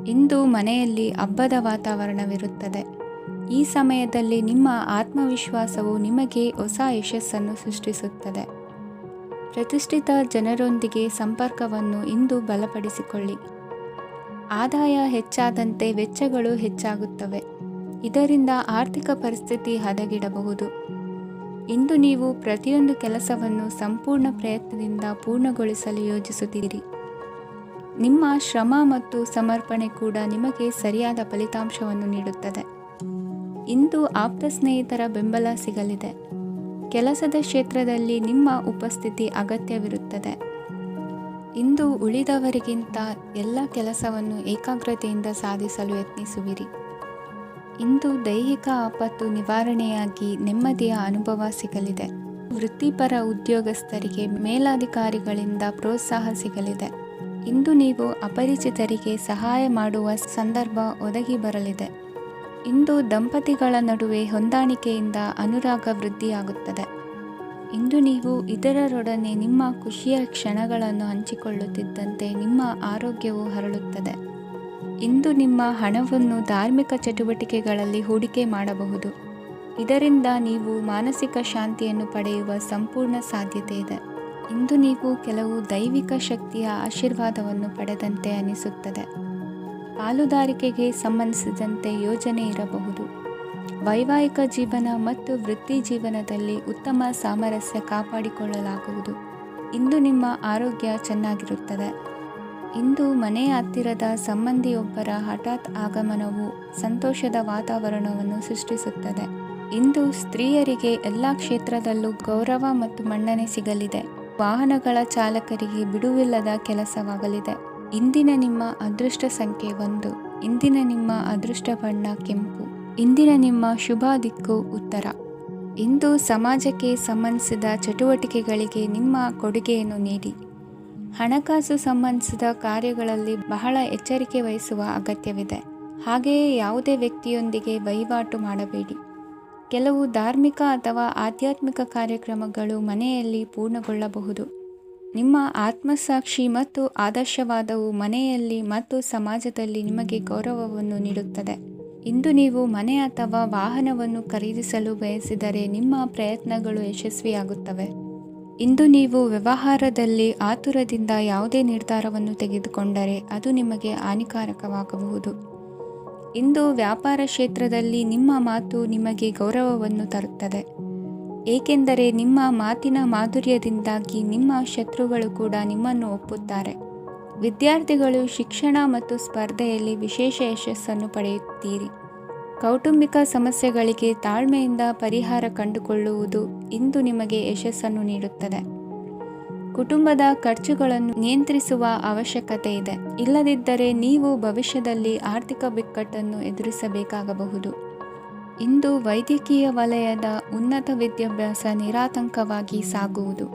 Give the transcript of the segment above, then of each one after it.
ಇಂದು ಮನೆಯಲ್ಲಿ ಹಬ್ಬದ ವಾತಾವರಣವಿರುತ್ತದೆ. ಈ ಸಮಯದಲ್ಲಿ ನಿಮ್ಮ ಆತ್ಮವಿಶ್ವಾಸವು ನಿಮಗೆ ಹೊಸ ಯಶಸ್ಸನ್ನು ಸೃಷ್ಟಿಸುತ್ತದೆ. ಪ್ರತಿಷ್ಠಿತ ಜನರೊಂದಿಗೆ ಸಂಪರ್ಕವನ್ನು ಇಂದು ಬಲಪಡಿಸಿಕೊಳ್ಳಿ. ಆದಾಯ ಹೆಚ್ಚಾದಂತೆ ವೆಚ್ಚಗಳು ಹೆಚ್ಚಾಗುತ್ತವೆ. ಇದರಿಂದ ಆರ್ಥಿಕ ಪರಿಸ್ಥಿತಿ ಹದಗೆಡಬಹುದು. ಇಂದು ನೀವು ಪ್ರತಿಯೊಂದು ಕೆಲಸವನ್ನು ಸಂಪೂರ್ಣ ಪ್ರಯತ್ನದಿಂದ ಪೂರ್ಣಗೊಳಿಸಲು ಯೋಜಿಸುತ್ತೀರಿ. ನಿಮ್ಮ ಶ್ರಮ ಮತ್ತು ಸಮರ್ಪಣೆ ಕೂಡ ನಿಮಗೆ ಸರಿಯಾದ ಫಲಿತಾಂಶವನ್ನು ನೀಡುತ್ತದೆ. ಇಂದು ಆಪ್ತ ಸ್ನೇಹಿತರ ಬೆಂಬಲ ಸಿಗಲಿದೆ. ಕೆಲಸದ ಕ್ಷೇತ್ರದಲ್ಲಿ ನಿಮ್ಮ ಉಪಸ್ಥಿತಿ ಅಗತ್ಯವಿರುತ್ತದೆ. ಇಂದು ಉಳಿದವರಿಗಿಂತ ಎಲ್ಲ ಕೆಲಸವನ್ನು ಏಕಾಗ್ರತೆಯಿಂದ ಸಾಧಿಸಲು ಯತ್ನಿಸುವಿರಿ. ಇಂದು ದೈಹಿಕ ಆಪತ್ತು ನಿವಾರಣೆಯಾಗಿ ನೆಮ್ಮದಿಯ ಅನುಭವ ಸಿಗಲಿದೆ. ವೃತ್ತಿಪರ ಉದ್ಯೋಗಸ್ಥರಿಗೆ ಮೇಲಾಧಿಕಾರಿಗಳಿಂದ ಪ್ರೋತ್ಸಾಹ ಸಿಗಲಿದೆ. ಇಂದು ನೀವು ಅಪರಿಚಿತರಿಗೆ ಸಹಾಯ ಮಾಡುವ ಸಂದರ್ಭ ಒದಗಿ ಬರಲಿದೆ. ಇಂದು ದಂಪತಿಗಳ ನಡುವೆ ಹೊಂದಾಣಿಕೆಯಿಂದ ಅನುರಾಗ ವೃದ್ಧಿಯಾಗುತ್ತದೆ. ಇಂದು ನೀವು ಇತರರೊಡನೆ ನಿಮ್ಮ ಖುಷಿಯ ಕ್ಷಣಗಳನ್ನು ಹಂಚಿಕೊಳ್ಳುತ್ತಿದ್ದಂತೆ ನಿಮ್ಮ ಆರೋಗ್ಯವು ಹರಳುತ್ತದೆ. ಇಂದು ನಿಮ್ಮ ಹಣವನ್ನು ಧಾರ್ಮಿಕ ಚಟುವಟಿಕೆಗಳಲ್ಲಿ ಹೂಡಿಕೆ ಮಾಡಬಹುದು. ಇದರಿಂದ ನೀವು ಮಾನಸಿಕ ಶಾಂತಿಯನ್ನು ಪಡೆಯುವ ಸಂಪೂರ್ಣ ಸಾಧ್ಯತೆ ಇದೆ. ಇಂದು ನೀವು ಕೆಲವು ದೈವಿಕ ಶಕ್ತಿಯ ಆಶೀರ್ವಾದವನ್ನು ಪಡೆದಂತೆ ಅನಿಸುತ್ತದೆ. ಪಾಲುದಾರಿಕೆಗೆ ಸಂಬಂಧಿಸಿದಂತೆ ಯೋಜನೆ ಇರಬಹುದು. ವೈವಾಹಿಕ ಜೀವನ ಮತ್ತು ವೃತ್ತಿ ಜೀವನದಲ್ಲಿ ಉತ್ತಮ ಸಾಮರಸ್ಯ ಕಾಪಾಡಿಕೊಳ್ಳಲಾಗುವುದು. ಇಂದು ನಿಮ್ಮ ಆರೋಗ್ಯ ಚೆನ್ನಾಗಿರುತ್ತದೆ. ಇಂದು ಮನೆಯ ಹತ್ತಿರದ ಸಂಬಂಧಿಯೊಬ್ಬರ ಹಠಾತ್ ಆಗಮನವು ಸಂತೋಷದ ವಾತಾವರಣವನ್ನು ಸೃಷ್ಟಿಸುತ್ತದೆ. ಇಂದು ಸ್ತ್ರೀಯರಿಗೆ ಎಲ್ಲ ಕ್ಷೇತ್ರದಲ್ಲೂ ಗೌರವ ಮತ್ತು ಮನ್ನಣೆ ಸಿಗಲಿದೆ. ವಾಹನಗಳ ಚಾಲಕರಿಗೆ ಬಿಡುವಿಲ್ಲದ ಕೆಲಸವಾಗಲಿದೆ. ಇಂದಿನ ನಿಮ್ಮ ಅದೃಷ್ಟ ಸಂಖ್ಯೆ 1. ಇಂದಿನ ನಿಮ್ಮ ಅದೃಷ್ಟ ಬಣ್ಣ ಕೆಂಪು. ಇಂದಿನ ನಿಮ್ಮ ಶುಭ ದಿಕ್ಕು ಉತ್ತರ. ಇಂದು ಸಮಾಜಕ್ಕೆ ಸಂಬಂಧಿಸಿದ ಚಟುವಟಿಕೆಗಳಿಗೆ ನಿಮ್ಮ ಕೊಡುಗೆಯನ್ನು ನೀಡಿ. ಹಣಕಾಸು ಸಂಬಂಧಿಸಿದ ಕಾರ್ಯಗಳಲ್ಲಿ ಬಹಳ ಎಚ್ಚರಿಕೆ ವಹಿಸುವ ಅಗತ್ಯವಿದೆ. ಹಾಗೆಯೇ ಯಾವುದೇ ವ್ಯಕ್ತಿಯೊಂದಿಗೆ ವಹಿವಾಟು ಮಾಡಬೇಡಿ. ಕೆಲವು ಧಾರ್ಮಿಕ ಅಥವಾ ಆಧ್ಯಾತ್ಮಿಕ ಕಾರ್ಯಕ್ರಮಗಳು ಮನೆಯಲ್ಲಿ ಪೂರ್ಣಗೊಳ್ಳಬಹುದು. ನಿಮ್ಮ ಆತ್ಮಸಾಕ್ಷಿ ಮತ್ತು ಆದರ್ಶವಾದವು ಮನೆಯಲ್ಲಿ ಮತ್ತು ಸಮಾಜದಲ್ಲಿ ನಿಮಗೆ ಗೌರವವನ್ನು ನೀಡುತ್ತದೆ. ಇಂದು ನೀವು ಮನೆ ಅಥವಾ ವಾಹನವನ್ನು ಖರೀದಿಸಲು ಬಯಸಿದರೆ ನಿಮ್ಮ ಪ್ರಯತ್ನಗಳು ಯಶಸ್ವಿಯಾಗುತ್ತವೆ. ಇಂದು ನೀವು ವ್ಯವಹಾರದಲ್ಲಿ ಆತುರದಿಂದ ಯಾವುದೇ ನಿರ್ಧಾರವನ್ನು ತೆಗೆದುಕೊಂಡರೆ ಅದು ನಿಮಗೆ ಹಾನಿಕಾರಕವಾಗಬಹುದು. ಇಂದು ವ್ಯಾಪಾರ ಕ್ಷೇತ್ರದಲ್ಲಿ ನಿಮ್ಮ ಮಾತು ನಿಮಗೆ ಗೌರವವನ್ನು ತರುತ್ತದೆ. ಏಕೆಂದರೆ ನಿಮ್ಮ ಮಾತಿನ ಮಾಧುರ್ಯದಿಂದಾಗಿ ನಿಮ್ಮ ಶತ್ರುಗಳು ಕೂಡ ನಿಮ್ಮನ್ನು ಒಪ್ಪುತ್ತಾರೆ. ವಿದ್ಯಾರ್ಥಿಗಳು ಶಿಕ್ಷಣ ಮತ್ತು ಸ್ಪರ್ಧೆಯಲ್ಲಿ ವಿಶೇಷ ಯಶಸ್ಸನ್ನು ಪಡೆಯುತ್ತೀರಿ. ಕೌಟುಂಬಿಕ ಸಮಸ್ಯೆಗಳಿಗೆ ತಾಳ್ಮೆಯಿಂದ ಪರಿಹಾರ ಕಂಡುಕೊಳ್ಳುವುದು ಇಂದು ನಿಮಗೆ ಯಶಸ್ಸನ್ನು ನೀಡುತ್ತದೆ. ಕುಟುಂಬದ ಖರ್ಚುಗಳನ್ನು ನಿಯಂತ್ರಿಸುವ ಅವಶ್ಯಕತೆ ಇದೆ. ಇಲ್ಲದಿದ್ದರೆ ನೀವು ಭವಿಷ್ಯದಲ್ಲಿ ಆರ್ಥಿಕ ಬಿಕ್ಕಟ್ಟನ್ನು ಎದುರಿಸಬೇಕಾಗಬಹುದು. ಇಂದು ವೈದ್ಯಕೀಯ ವಲಯದ ಉನ್ನತ ವಿದ್ಯಾಭ್ಯಾಸ ನಿರಾತಂಕವಾಗಿ ಸಾಗುವುದು.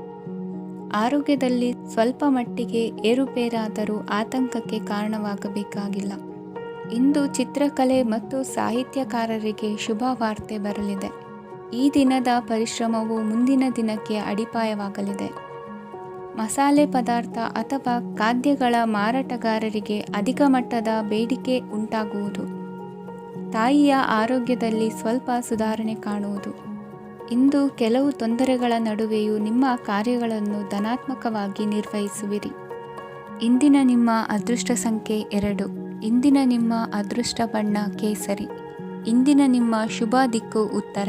ಆರೋಗ್ಯದಲ್ಲಿ ಸ್ವಲ್ಪ ಮಟ್ಟಿಗೆ ಏರುಪೇರಾದರೂ ಆತಂಕಕ್ಕೆ ಕಾರಣವಾಗಬೇಕಾಗಿಲ್ಲ. ಇಂದು ಚಿತ್ರಕಲೆ ಮತ್ತು ಸಾಹಿತ್ಯಕಾರರಿಗೆ ಶುಭ ವಾರ್ತೆ ಬರಲಿದೆ. ಈ ದಿನದ ಪರಿಶ್ರಮವು ಮುಂದಿನ ದಿನಕ್ಕೆ ಅಡಿಪಾಯವಾಗಲಿದೆ. ಮಸಾಲೆ ಪದಾರ್ಥ ಅಥವಾ ಖಾದ್ಯಗಳ ಮಾರಾಟಗಾರರಿಗೆ ಅಧಿಕ ಮಟ್ಟದ ಬೇಡಿಕೆ ಉಂಟಾಗುವುದು. ತಾಯಿಯ ಆರೋಗ್ಯದಲ್ಲಿ ಸ್ವಲ್ಪ ಸುಧಾರಣೆ ಕಾಣುವುದು. ಇಂದು ಕೆಲವು ತೊಂದರೆಗಳ ನಡುವೆಯೂ ನಿಮ್ಮ ಕಾರ್ಯಗಳನ್ನು ಧನಾತ್ಮಕವಾಗಿ ನಿರ್ವಹಿಸುವಿರಿ. ಇಂದಿನ ನಿಮ್ಮ ಅದೃಷ್ಟ ಸಂಖ್ಯೆ 2. ಇಂದಿನ ನಿಮ್ಮ ಅದೃಷ್ಟ ಬಣ್ಣ ಕೇಸರಿ. ಇಂದಿನ ನಿಮ್ಮ ಶುಭ ದಿಕ್ಕು ಉತ್ತರ.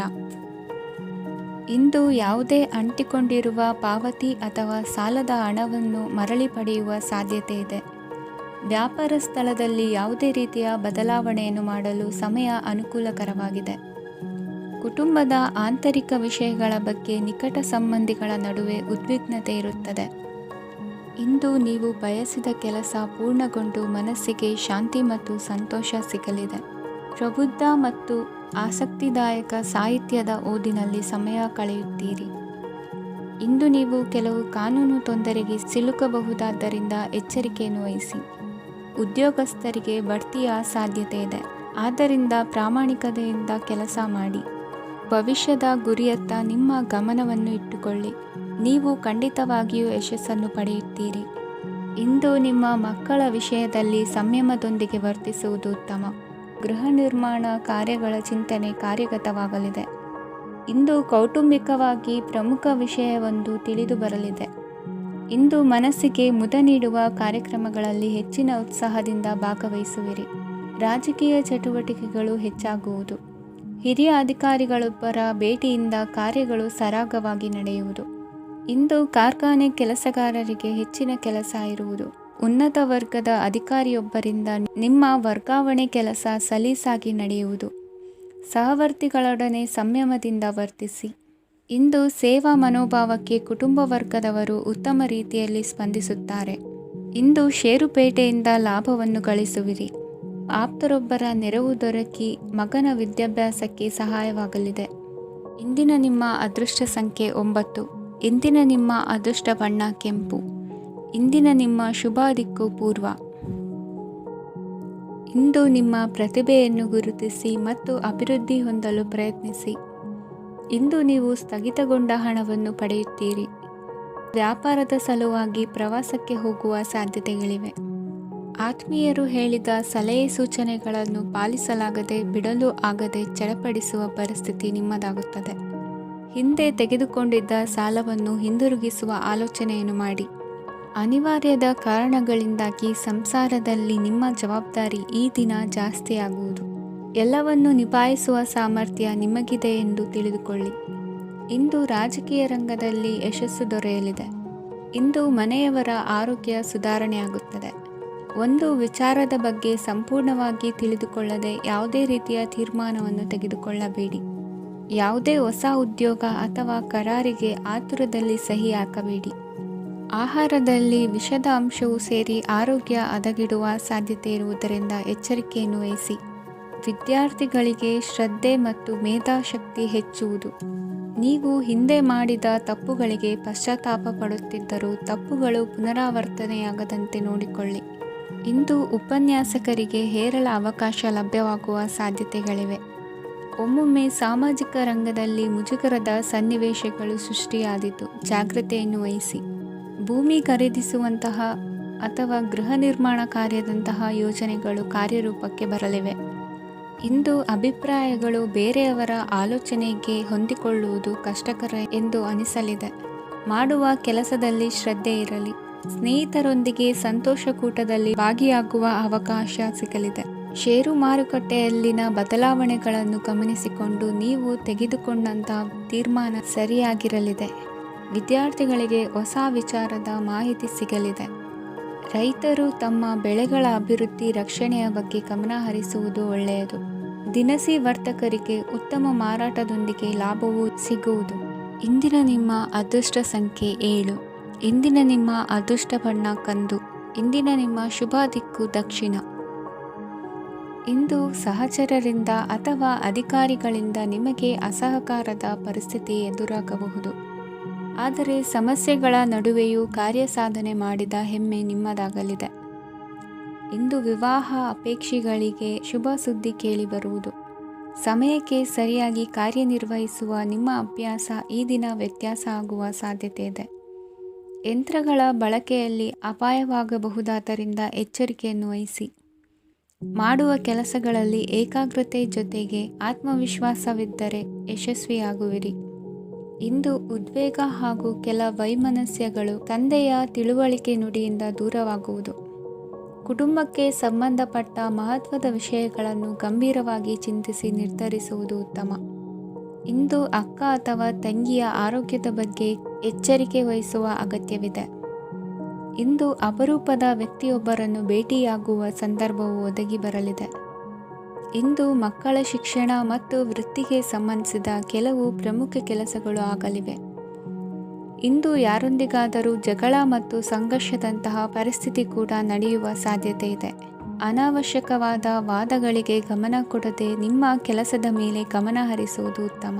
ಇಂದು ಯಾವುದೇ ಅಂಟಿಕೊಂಡಿರುವ ಪಾವತಿ ಅಥವಾ ಸಾಲದ ಹಣವನ್ನು ಮರಳಿ ಪಡೆಯುವ ಸಾಧ್ಯತೆ ಇದೆ. ವ್ಯಾಪಾರ ಸ್ಥಳದಲ್ಲಿ ಯಾವುದೇ ರೀತಿಯ ಬದಲಾವಣೆಯನ್ನು ಮಾಡಲು ಸಮಯ ಅನುಕೂಲಕರವಾಗಿದೆ. ಕುಟುಂಬದ ಆಂತರಿಕ ವಿಷಯಗಳ ಬಗ್ಗೆ ನಿಕಟ ಸಂಬಂಧಿಗಳ ನಡುವೆ ಉದ್ವಿಗ್ನತೆ ಇರುತ್ತದೆ. ಇಂದು ನೀವು ಬಯಸಿದ ಕೆಲಸ ಪೂರ್ಣಗೊಂಡು ಮನಸ್ಸಿಗೆ ಶಾಂತಿ ಮತ್ತು ಸಂತೋಷ ಸಿಗಲಿದೆ. ಪ್ರಬುದ್ಧ ಮತ್ತು ಆಸಕ್ತಿದಾಯಕ ಸಾಹಿತ್ಯದ ಓದಿನಲ್ಲಿ ಸಮಯ ಕಳೆಯುತ್ತೀರಿ. ಇಂದು ನೀವು ಕೆಲವು ಕಾನೂನು ತೊಂದರೆಗೆ ಸಿಲುಕಬಹುದಾದ್ದರಿಂದ ಎಚ್ಚರಿಕೆಯನ್ನು ವಹಿಸಿ. ಉದ್ಯೋಗಸ್ಥರಿಗೆ ಬಡ್ತಿಯ ಸಾಧ್ಯತೆ ಇದೆ. ಆದ್ದರಿಂದ ಪ್ರಾಮಾಣಿಕತೆಯಿಂದ ಕೆಲಸ ಮಾಡಿ. ಭವಿಷ್ಯದ ಗುರಿಯತ್ತ ನಿಮ್ಮ ಗಮನವನ್ನು ಇಟ್ಟುಕೊಳ್ಳಿ. ನೀವು ಖಂಡಿತವಾಗಿಯೂ ಯಶಸ್ಸನ್ನು ಪಡೆಯುತ್ತೀರಿ. ಇಂದು ನಿಮ್ಮ ಮಕ್ಕಳ ವಿಷಯದಲ್ಲಿ ಸಂಯಮದೊಂದಿಗೆ ವರ್ತಿಸುವುದು ಉತ್ತಮ. ಗೃಹ ನಿರ್ಮಾಣ ಕಾರ್ಯಗಳ ಚಿಂತನೆ ಕಾರ್ಯಗತವಾಗಲಿದೆ. ಇಂದು ಕೌಟುಂಬಿಕವಾಗಿ ಪ್ರಮುಖ ವಿಷಯವೊಂದು ತಿಳಿದು ಬರಲಿದೆ. ಇಂದು ಮನಸ್ಸಿಗೆ ಮುದ ನೀಡುವ ಕಾರ್ಯಕ್ರಮಗಳಲ್ಲಿ ಹೆಚ್ಚಿನ ಉತ್ಸಾಹದಿಂದ ಭಾಗವಹಿಸುವಿರಿ. ರಾಜಕೀಯ ಚಟುವಟಿಕೆಗಳು ಹೆಚ್ಚಾಗುವುದು. ಹಿರಿಯ ಅಧಿಕಾರಿಗಳೊಬ್ಬರ ಭೇಟಿಯಿಂದ ಕಾರ್ಯಗಳು ಸರಾಗವಾಗಿ ನಡೆಯುವುದು. ಇಂದು ಕಾರ್ಖಾನೆ ಕೆಲಸಗಾರರಿಗೆ ಹೆಚ್ಚಿನ ಕೆಲಸ ಇರುವುದು. ಉನ್ನತ ವರ್ಗದ ಅಧಿಕಾರಿಯೊಬ್ಬರಿಂದ ನಿಮ್ಮ ವರ್ಗಾವಣೆ ಕೆಲಸ ಸಲೀಸಾಗಿ ನಡೆಯುವುದು. ಸಹವರ್ತಿಗಳೊಡನೆ ಸಂಯಮದಿಂದ ವರ್ತಿಸಿ. ಇಂದು ಸೇವಾ ಮನೋಭಾವಕ್ಕೆ ಕುಟುಂಬ ವರ್ಗದವರು ಉತ್ತಮ ರೀತಿಯಲ್ಲಿ ಸ್ಪಂದಿಸುತ್ತಾರೆ. ಇಂದು ಷೇರುಪೇಟೆಯಿಂದ ಲಾಭವನ್ನು ಗಳಿಸುವಿರಿ. ಆಪ್ತರೊಬ್ಬರ ನೆರವು ದೊರಕಿ ಮಗನ ವಿದ್ಯಾಭ್ಯಾಸಕ್ಕೆ ಸಹಾಯವಾಗಲಿದೆ. ಇಂದಿನ ನಿಮ್ಮ ಅದೃಷ್ಟ ಸಂಖ್ಯೆ 9. ಇಂದಿನ ನಿಮ್ಮ ಅದೃಷ್ಟ ಬಣ್ಣ ಕೆಂಪು. ಇಂದಿನ ನಿಮ್ಮ ಶುಭ ದಿಕ್ಕು ಪೂರ್ವ. ಇಂದು ನಿಮ್ಮ ಪ್ರತಿಭೆಯನ್ನು ಗುರುತಿಸಿ ಮತ್ತು ಅಭಿವೃದ್ಧಿ ಹೊಂದಲು ಪ್ರಯತ್ನಿಸಿ. ಇಂದು ನೀವು ಸ್ಥಗಿತಗೊಂಡ ಹಣವನ್ನು ಪಡೆಯುತ್ತೀರಿ. ವ್ಯಾಪಾರದ ಸಲುವಾಗಿ ಪ್ರವಾಸಕ್ಕೆ ಹೋಗುವ ಸಾಧ್ಯತೆಗಳಿವೆ. ಆತ್ಮೀಯರು ಹೇಳಿದ ಸಲಹೆ ಸೂಚನೆಗಳನ್ನು ಪಾಲಿಸಲಾಗದೆ ಬಿಡಲು ಆಗದೆ ಚಡಪಡಿಸುವ ಪರಿಸ್ಥಿತಿ ನಿಮ್ಮದಾಗುತ್ತದೆ. ಹಿಂದೆ ತೆಗೆದುಕೊಂಡಿದ್ದ ಸಾಲವನ್ನು ಹಿಂದಿರುಗಿಸುವ ಆಲೋಚನೆಯನ್ನು ಮಾಡಿ. ಅನಿವಾರ್ಯದ ಕಾರಣಗಳಿಂದಾಗಿ ಸಂಸಾರದಲ್ಲಿ ನಿಮ್ಮ ಜವಾಬ್ದಾರಿ ಈ ದಿನ ಜಾಸ್ತಿಯಾಗುವುದು. ಎಲ್ಲವನ್ನು ನಿಭಾಯಿಸುವ ಸಾಮರ್ಥ್ಯ ನಿಮಗಿದೆ ಎಂದು ತಿಳಿದುಕೊಳ್ಳಿ. ಇಂದು ರಾಜಕೀಯ ರಂಗದಲ್ಲಿ ಯಶಸ್ಸು ದೊರೆಯಲಿದೆ. ಇಂದು ಮನೆಯವರ ಆರೋಗ್ಯ ಸುಧಾರಣೆಯಾಗುತ್ತದೆ. ಒಂದು ವಿಚಾರದ ಬಗ್ಗೆ ಸಂಪೂರ್ಣವಾಗಿ ತಿಳಿದುಕೊಳ್ಳದೆ ಯಾವುದೇ ರೀತಿಯ ತೀರ್ಮಾನವನ್ನು ತೆಗೆದುಕೊಳ್ಳಬೇಡಿ. ಯಾವುದೇ ಹೊಸ ಉದ್ಯೋಗ ಅಥವಾ ಕರಾರಿಗೆ ಆತುರದಲ್ಲಿ ಸಹಿ ಹಾಕಬೇಡಿ. ಆಹಾರದಲ್ಲಿ ವಿಷದ ಅಂಶವು ಸೇರಿ ಆರೋಗ್ಯ ಹದಗೆಡುವ ಸಾಧ್ಯತೆ ಇರುವುದರಿಂದ ಎಚ್ಚರಿಕೆಯನ್ನು ವಹಿಸಿ. ವಿದ್ಯಾರ್ಥಿಗಳಿಗೆ ಶ್ರದ್ಧೆ ಮತ್ತು ಮೇಧಾಶಕ್ತಿ ಹೆಚ್ಚುವುದು. ನೀವು ಹಿಂದೆ ಮಾಡಿದ ತಪ್ಪುಗಳಿಗೆ ಪಶ್ಚಾತ್ತಾಪ ಪಡುತ್ತಿದ್ದರೂ ತಪ್ಪುಗಳು ಪುನರಾವರ್ತನೆಯಾಗದಂತೆ ನೋಡಿಕೊಳ್ಳಿ. ಇಂದು ಉಪನ್ಯಾಸಕರಿಗೆ ಹೇರಳ ಅವಕಾಶ ಲಭ್ಯವಾಗುವ ಸಾಧ್ಯತೆಗಳಿವೆ. ಒಮ್ಮೊಮ್ಮೆ ಸಾಮಾಜಿಕ ರಂಗದಲ್ಲಿ ಮುಜುಗರದ ಸನ್ನಿವೇಶಗಳು ಸೃಷ್ಟಿಯಾದೀತು. ಜಾಗ್ರತೆಯನ್ನು ವಹಿಸಿ. ಭೂಮಿ ಖರೀದಿಸುವಂತಹ ಅಥವಾ ಗೃಹ ನಿರ್ಮಾಣ ಕಾರ್ಯದಂತಹ ಯೋಜನೆಗಳು ಕಾರ್ಯರೂಪಕ್ಕೆ ಬರಲಿವೆ. ಇಂದು ಅಭಿಪ್ರಾಯಗಳು ಬೇರೆಯವರ ಆಲೋಚನೆಗೆ ಹೊಂದಿಕೊಳ್ಳುವುದು ಕಷ್ಟಕರ ಎಂದು ಅನಿಸಲಿದೆ. ಮಾಡುವ ಕೆಲಸದಲ್ಲಿ ಶ್ರದ್ಧೆ ಇರಲಿ. ಸ್ನೇಹಿತರೊಂದಿಗೆ ಸಂತೋಷಕೂಟದಲ್ಲಿ ಭಾಗಿಯಾಗುವ ಅವಕಾಶ ಸಿಗಲಿದೆ. ಷೇರು ಮಾರುಕಟ್ಟೆಯಲ್ಲಿನ ಬದಲಾವಣೆಗಳನ್ನು ಗಮನಿಸಿಕೊಂಡು ನೀವು ತೆಗೆದುಕೊಂಡಂತಹ ತೀರ್ಮಾನ ಸರಿಯಾಗಿರಲಿದೆ. ವಿದ್ಯಾರ್ಥಿಗಳಿಗೆ ಹೊಸ ವಿಚಾರದ ಮಾಹಿತಿ ಸಿಗಲಿದೆ. ರೈತರು ತಮ್ಮ ಬೆಳೆಗಳ ಅಭಿವೃದ್ಧಿ ರಕ್ಷಣೆಯ ಬಗ್ಗೆ ಗಮನ ಹರಿಸುವುದು ಒಳ್ಳೆಯದು. ದಿನಸಿ ವರ್ತಕರಿಗೆ ಉತ್ತಮ ಮಾರಾಟದೊಂದಿಗೆ ಲಾಭವೂ ಸಿಗುವುದು. ಇಂದಿನ ನಿಮ್ಮ ಅದೃಷ್ಟ ಸಂಖ್ಯೆ 7. ಇಂದಿನ ನಿಮ್ಮ ಅದೃಷ್ಟ ಬಣ್ಣ ಕಂದು. ಇಂದಿನ ನಿಮ್ಮ ಶುಭ ದಿಕ್ಕು ದಕ್ಷಿಣ. ಇಂದು ಸಹಚರರಿಂದ ಅಥವಾ ಅಧಿಕಾರಿಗಳಿಂದ ನಿಮಗೆ ಅಸಹಕಾರದ ಪರಿಸ್ಥಿತಿ ಎದುರಾಗಬಹುದು. ಆದರೆ ಸಮಸ್ಯೆಗಳ ನಡುವೆಯೂ ಕಾರ್ಯಸಾಧನೆ ಮಾಡಿದ ಹೆಮ್ಮೆ ನಿಮ್ಮದಾಗಲಿದೆ. ಇಂದು ವಿವಾಹ ಅಪೇಕ್ಷಿಗಳಿಗೆ ಶುಭ ಸುದ್ದಿ ಕೇಳಿಬರುವುದು. ಸಮಯಕ್ಕೆ ಸರಿಯಾಗಿ ಕಾರ್ಯನಿರ್ವಹಿಸುವ ನಿಮ್ಮ ಅಭ್ಯಾಸ ಈ ದಿನ ವ್ಯತ್ಯಾಸ ಆಗುವ ಸಾಧ್ಯತೆ ಇದೆ. ಯಂತ್ರಗಳ ಬಳಕೆಯಲ್ಲಿ ಅಪಾಯವಾಗಬಹುದಾದ್ದರಿಂದ ಎಚ್ಚರಿಕೆಯನ್ನು ವಹಿಸಿ. ಮಾಡುವ ಕೆಲಸಗಳಲ್ಲಿ ಏಕಾಗ್ರತೆ ಜೊತೆಗೆ ಆತ್ಮವಿಶ್ವಾಸವಿದ್ದರೆ ಯಶಸ್ವಿಯಾಗುವಿರಿ. ಇಂದು ಉದ್ವೇಗ ಹಾಗೂ ಕೆಲ ವೈಮನಸ್ಯಗಳು ತಂದೆಯ ತಿಳುವಳಿಕೆ ನುಡಿಯಿಂದ ದೂರವಾಗುವುದು. ಕುಟುಂಬಕ್ಕೆ ಸಂಬಂಧಪಟ್ಟ ಮಹತ್ವದ ವಿಷಯಗಳನ್ನು ಗಂಭೀರವಾಗಿ ಚಿಂತಿಸಿ ನಿರ್ಧರಿಸುವುದು ಉತ್ತಮ. ಇಂದು ಅಕ್ಕ ಅಥವಾ ತಂಗಿಯ ಆರೋಗ್ಯದ ಬಗ್ಗೆ ಎಚ್ಚರಿಕೆ ವಹಿಸುವ ಅಗತ್ಯವಿದೆ. ಇಂದು ಅಪರೂಪದ ವ್ಯಕ್ತಿಯೊಬ್ಬರನ್ನು ಭೇಟಿಯಾಗುವ ಸಂದರ್ಭವು ಒದಗಿ ಬರಲಿದೆ. ಇಂದು ಮಕ್ಕಳ ಶಿಕ್ಷಣ ಮತ್ತು ವೃತ್ತಿಗೆ ಸಂಬಂಧಿಸಿದ ಕೆಲವು ಪ್ರಮುಖ ಕೆಲಸಗಳು ಆಗಲಿವೆ. ಇಂದು ಯಾರೊಂದಿಗಾದರೂ ಜಗಳ ಮತ್ತು ಸಂಘರ್ಷದಂತಹ ಪರಿಸ್ಥಿತಿ ಕೂಡ ನಡೆಯುವ ಸಾಧ್ಯತೆ ಇದೆ. ಅನಾವಶ್ಯಕವಾದ ವಾದಗಳಿಗೆ ಗಮನ ಕೊಡದೆ ನಿಮ್ಮ ಕೆಲಸದ ಮೇಲೆ ಗಮನ ಹರಿಸುವುದು ಉತ್ತಮ.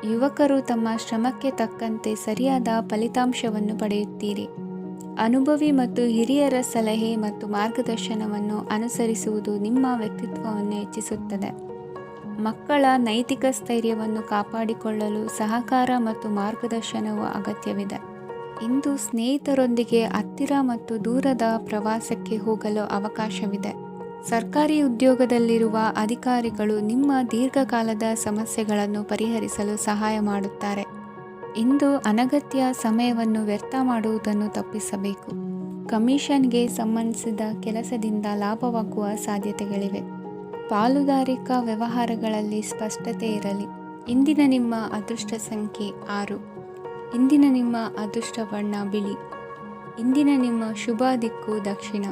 ಯುವಕರು ತಮ್ಮ ಶ್ರಮಕ್ಕೆ ತಕ್ಕಂತೆ ಸರಿಯಾದ ಫಲಿತಾಂಶವನ್ನು ಪಡೆಯುತ್ತೀರಿ. ಅನುಭವಿ ಮತ್ತು ಹಿರಿಯರ ಸಲಹೆ ಮತ್ತು ಮಾರ್ಗದರ್ಶನವನ್ನು ಅನುಸರಿಸುವುದು ನಿಮ್ಮ ವ್ಯಕ್ತಿತ್ವವನ್ನು ಹೆಚ್ಚಿಸುತ್ತದೆ. ಮಕ್ಕಳ ನೈತಿಕ ಸ್ಥೈರ್ಯವನ್ನು ಕಾಪಾಡಿಕೊಳ್ಳಲು ಸಹಕಾರ ಮತ್ತು ಮಾರ್ಗದರ್ಶನವು ಅಗತ್ಯವಿದೆ. ಇಂದು ಸ್ನೇಹಿತರೊಂದಿಗೆ ಹತ್ತಿರ ಮತ್ತು ದೂರದ ಪ್ರವಾಸಕ್ಕೆ ಹೋಗಲು ಅವಕಾಶವಿದೆ. ಸರ್ಕಾರಿ ಉದ್ಯೋಗದಲ್ಲಿರುವ ಅಧಿಕಾರಿಗಳು ನಿಮ್ಮ ದೀರ್ಘಕಾಲದ ಸಮಸ್ಯೆಗಳನ್ನು ಪರಿಹರಿಸಲು ಸಹಾಯ ಮಾಡುತ್ತಾರೆ. ಇಂದು ಅನಗತ್ಯ ಸಮಯವನ್ನು ವ್ಯರ್ಥ ಮಾಡುವುದನ್ನು ತಪ್ಪಿಸಬೇಕು. ಕಮಿಷನ್ಗೆ ಸಂಬಂಧಿಸಿದ ಕೆಲಸದಿಂದ ಲಾಭವಾಗುವ ಸಾಧ್ಯತೆಗಳಿವೆ. ಪಾಲುದಾರಿಕಾ ವ್ಯವಹಾರಗಳಲ್ಲಿ ಸ್ಪಷ್ಟತೆ ಇರಲಿ. ಇಂದಿನ ನಿಮ್ಮ ಅದೃಷ್ಟ ಸಂಖ್ಯೆ 6. ಇಂದಿನ ನಿಮ್ಮ ಅದೃಷ್ಟ ಬಣ್ಣ ಬಿಳಿ. ಇಂದಿನ ನಿಮ್ಮ ಶುಭ ದಿಕ್ಕು ದಕ್ಷಿಣ.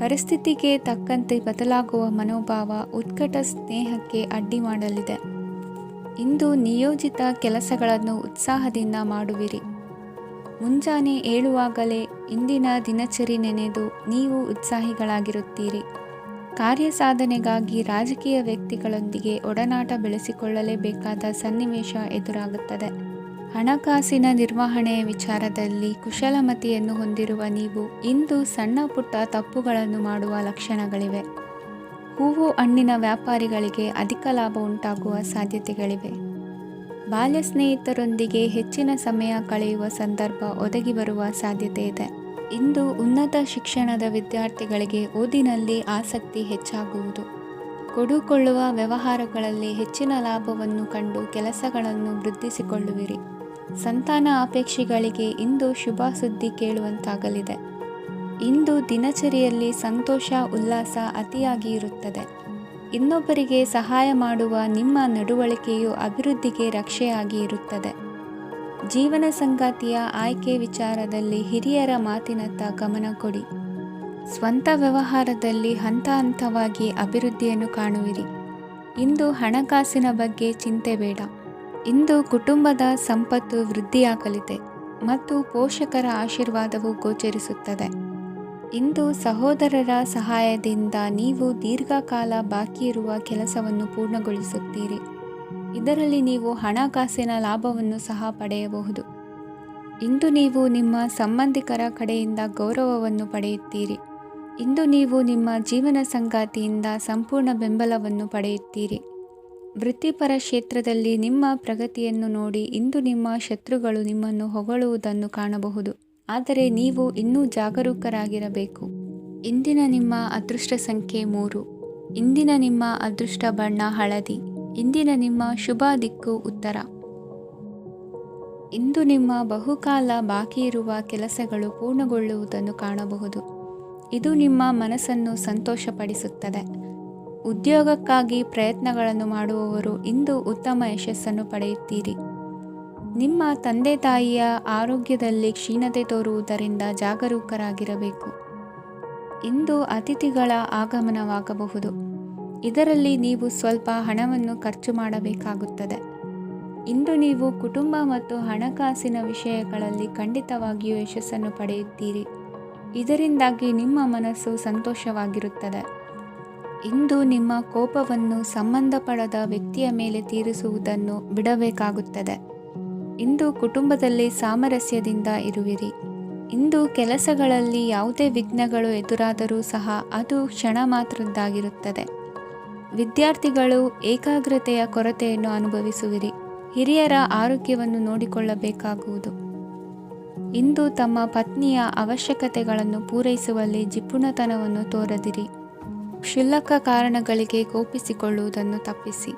ಪರಿಸ್ಥಿತಿಗೆ ತಕ್ಕಂತೆ ಬದಲಾಗುವ ಮನೋಭಾವ ಉತ್ಕಟ ಸ್ನೇಹಕ್ಕೆ ಅಡ್ಡಿ ಮಾಡಲಿದೆ. ಇಂದು ನಿಯೋಜಿತ ಕೆಲಸಗಳನ್ನು ಉತ್ಸಾಹದಿಂದ ಮಾಡುವಿರಿ. ಮುಂಜಾನೆ ಏಳುವಾಗಲೇ ಇಂದಿನ ದಿನಚರಿ ನೆನೆದು ನೀವು ಉತ್ಸಾಹಿಗಳಾಗಿರುತ್ತೀರಿ. ಕಾರ್ಯಸಾಧನೆಗಾಗಿ ರಾಜಕೀಯ ವ್ಯಕ್ತಿಗಳೊಂದಿಗೆ ಒಡನಾಟ ಬೆಳೆಸಿಕೊಳ್ಳಲೇಬೇಕಾದ ಸನ್ನಿವೇಶ ಎದುರಾಗುತ್ತದೆ. ಹಣಕಾಸಿನ ನಿರ್ವಹಣೆಯ ವಿಚಾರದಲ್ಲಿ ಕುಶಲಮತಿಯನ್ನು ಹೊಂದಿರುವ ನೀವು ಇಂದು ಸಣ್ಣ ಪುಟ್ಟ ತಪ್ಪುಗಳನ್ನು ಮಾಡುವ ಲಕ್ಷಣಗಳಿವೆ. ಹೂವು ಹಣ್ಣಿನ ವ್ಯಾಪಾರಿಗಳಿಗೆ ಅಧಿಕ ಲಾಭ ಉಂಟಾಗುವ ಸಾಧ್ಯತೆಗಳಿವೆ. ಬಾಲ್ಯ ಸ್ನೇಹಿತರೊಂದಿಗೆ ಹೆಚ್ಚಿನ ಸಮಯ ಕಳೆಯುವ ಸಂದರ್ಭ ಒದಗಿ ಬರುವ ಸಾಧ್ಯತೆ ಇದೆ. ಇಂದು ಉನ್ನತ ಶಿಕ್ಷಣದ ವಿದ್ಯಾರ್ಥಿಗಳಿಗೆ ಓದಿನಲ್ಲಿ ಆಸಕ್ತಿ ಹೆಚ್ಚಾಗುವುದು. ಕೊಡುಕೊಳ್ಳುವ ವ್ಯವಹಾರಗಳಲ್ಲಿ ಹೆಚ್ಚಿನ ಲಾಭವನ್ನು ಕಂಡು ಕೆಲಸಗಳನ್ನು ವೃದ್ಧಿಸಿಕೊಳ್ಳುವಿರಿ. ಸಂತಾನ ಅಪೇಕ್ಷಿಗಳಿಗೆ ಇಂದು ಶುಭ ಸುದ್ದಿ ಕೇಳುವಂತಾಗಲಿದೆ. ಇಂದು ದಿನಚರಿಯಲ್ಲಿ ಸಂತೋಷ ಉಲ್ಲಾಸ ಅತಿಯಾಗಿ ಇರುತ್ತದೆ. ಇನ್ನೊಬ್ಬರಿಗೆ ಸಹಾಯ ಮಾಡುವ ನಿಮ್ಮ ನಡವಳಿಕೆಯು ಅಭಿವೃದ್ಧಿಗೆ ರಕ್ಷೆಯಾಗಿ ಇರುತ್ತದೆ. ಜೀವನ ಸಂಗಾತಿಯ ಆಯ್ಕೆ ವಿಚಾರದಲ್ಲಿ ಹಿರಿಯರ ಮಾತಿನತ್ತ ಗಮನ ಕೊಡಿ. ಸ್ವಂತ ವ್ಯವಹಾರದಲ್ಲಿ ಹಂತ ಹಂತವಾಗಿ ಅಭಿವೃದ್ಧಿಯನ್ನು ಕಾಣುವಿರಿ. ಇಂದು ಹಣಕಾಸಿನ ಬಗ್ಗೆ ಚಿಂತೆ ಬೇಡ. ಇಂದು ಕುಟುಂಬದ ಸಂಪತ್ತು ವೃದ್ಧಿಯಾಗಲಿದೆ ಮತ್ತು ಪೋಷಕರ ಆಶೀರ್ವಾದವು ಗೋಚರಿಸುತ್ತದೆ. ಇಂದು ಸಹೋದರರ ಸಹಾಯದಿಂದ ನೀವು ದೀರ್ಘಕಾಲ ಬಾಕಿ ಇರುವ ಕೆಲಸವನ್ನು ಪೂರ್ಣಗೊಳಿಸುತ್ತೀರಿ. ಇದರಲ್ಲಿ ನೀವು ಹಣಕಾಸಿನ ಲಾಭವನ್ನು ಸಹ ಪಡೆಯಬಹುದು. ಇಂದು ನೀವು ನಿಮ್ಮ ಸಂಬಂಧಿಕರ ಕಡೆಯಿಂದ ಗೌರವವನ್ನು ಪಡೆಯುತ್ತೀರಿ. ಇಂದು ನೀವು ನಿಮ್ಮ ಜೀವನ ಸಂಗಾತಿಯಿಂದ ಸಂಪೂರ್ಣ ಬೆಂಬಲವನ್ನು ಪಡೆಯುತ್ತೀರಿ. ವೃತ್ತಿಪರ ಕ್ಷೇತ್ರದಲ್ಲಿ ನಿಮ್ಮ ಪ್ರಗತಿಯನ್ನು ನೋಡಿ ಇಂದು ನಿಮ್ಮ ಶತ್ರುಗಳು ನಿಮ್ಮನ್ನು ಹೊಗಳುವುದನ್ನು ಕಾಣಬಹುದು. ಆದರೆ ನೀವು ಇನ್ನೂ ಜಾಗರೂಕರಾಗಿರಬೇಕು. ಇಂದಿನ ನಿಮ್ಮ ಅದೃಷ್ಟ ಸಂಖ್ಯೆ 3. ಇಂದಿನ ನಿಮ್ಮ ಅದೃಷ್ಟ ಬಣ್ಣ ಹಳದಿ. ಇಂದಿನ ನಿಮ್ಮ ಶುಭ ದಿಕ್ಕು ಉತ್ತರ. ಇಂದು ನಿಮ್ಮ ಬಹುಕಾಲ ಬಾಕಿ ಇರುವ ಕೆಲಸಗಳು ಪೂರ್ಣಗೊಳ್ಳುವುದನ್ನು ಕಾಣಬಹುದು. ಇದು ನಿಮ್ಮ ಮನಸ್ಸನ್ನು ಸಂತೋಷಪಡಿಸುತ್ತದೆ. ಉದ್ಯೋಗಕ್ಕಾಗಿ ಪ್ರಯತ್ನಗಳನ್ನು ಮಾಡುವವರು ಇಂದು ಉತ್ತಮ ಯಶಸ್ಸನ್ನು ಪಡೆಯುತ್ತೀರಿ. ನಿಮ್ಮ ತಂದೆ ತಾಯಿಯ ಆರೋಗ್ಯದಲ್ಲಿ ಕ್ಷೀಣತೆ ತೋರುವುದರಿಂದ ಜಾಗರೂಕರಾಗಿರಬೇಕು. ಇಂದು ಅತಿಥಿಗಳ ಆಗಮನವಾಗಬಹುದು. ಇದರಲ್ಲಿ ನೀವು ಸ್ವಲ್ಪ ಹಣವನ್ನು ಖರ್ಚು ಮಾಡಬೇಕಾಗುತ್ತದೆ. ಇಂದು ನೀವು ಕುಟುಂಬ ಮತ್ತು ಹಣಕಾಸಿನ ವಿಷಯಗಳಲ್ಲಿ ಖಂಡಿತವಾಗಿಯೂ ಯಶಸ್ಸನ್ನು ಪಡೆಯುತ್ತೀರಿ. ಇದರಿಂದಾಗಿ ನಿಮ್ಮ ಮನಸ್ಸು ಸಂತೋಷವಾಗಿರುತ್ತದೆ. ಇಂದು ನಿಮ್ಮ ಕೋಪವನ್ನು ಸಂಬಂಧಪಡದ ವ್ಯಕ್ತಿಯ ಮೇಲೆ ತೀರಿಸುವುದನ್ನು ಬಿಡಬೇಕಾಗುತ್ತದೆ. ಇಂದು ಕುಟುಂಬದಲ್ಲಿ ಸಾಮರಸ್ಯದಿಂದ ಇರುವಿರಿ. ಇಂದು ಕೆಲಸಗಳಲ್ಲಿ ಯಾವುದೇ ವಿಘ್ನಗಳು ಎದುರಾದರೂ ಸಹ ಅದು ಕ್ಷಣ ಮಾತ್ರದ್ದಾಗಿರುತ್ತದೆ. ವಿದ್ಯಾರ್ಥಿಗಳು ಏಕಾಗ್ರತೆಯ ಕೊರತೆಯನ್ನು ಅನುಭವಿಸುವಿರಿ. ಹಿರಿಯರ ಆರೋಗ್ಯವನ್ನು ನೋಡಿಕೊಳ್ಳಬೇಕಾಗುವುದು. ಇಂದು ತಮ್ಮ ಪತ್ನಿಯ ಅವಶ್ಯಕತೆಗಳನ್ನು ಪೂರೈಸುವಲ್ಲಿ ಜಿಪುಣತನವನ್ನು ತೋರದಿರಿ. ಕ್ಷುಲ್ಲಕ ಕಾರಣಗಳಿಗೆ ಕೋಪಿಸಿಕೊಳ್ಳುವುದನ್ನು ತಪ್ಪಿಸಿ.